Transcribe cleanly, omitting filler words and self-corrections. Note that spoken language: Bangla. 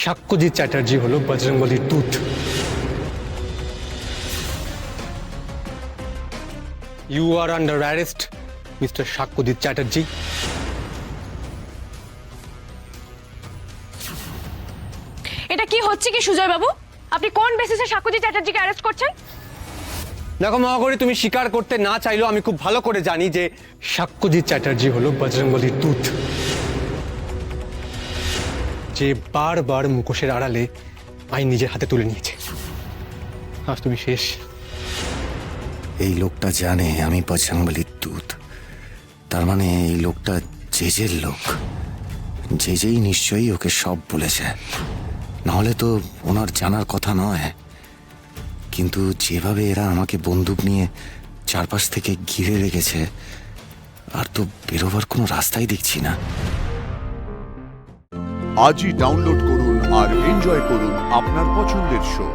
সাক্ষ্যজিৎ চ্যাটার্জি হলো বজরংবলীর দূত। You are under arrest mister Sakshyajit Chatterjee. এটা কি হচ্ছে কি সুজয় বাবু? আপনি কোন বেসিসে সাক্ষ্যজিৎ চ্যাটার্জিকে অ্যারেস্ট করছেন? দেখো মহাগৌরী, তুমি স্বীকার করতে না চাইলেও আমি খুব ভালো করে জানি যে সাক্ষ্যজিৎ চ্যাটার্জি হলো বজরংবলীর দূত, যে বারবার মুখোশের আড়ালে আইন নিজের হাতে তুলে নিয়েছে। আজ তুমি শেষ। এই লোকটা জানে আমি বজরংবলীর দূত, তার মানে এই লোকটা জেজের লোক। জেজেই নিশ্চয়ই ওকে সব বলেছে, নাহলে তো ওনার জানার কথা নয়। কিন্তু যেভাবে এরা আমাকে বন্দুক নিয়ে চারপাশ থেকে ঘিরে রেখেছে, আর তো বেরোবার কোনো রাস্তাই দেখছি না। আজই ডাউনলোড করুন আর এনজয় করুন আপনার পছন্দের শো।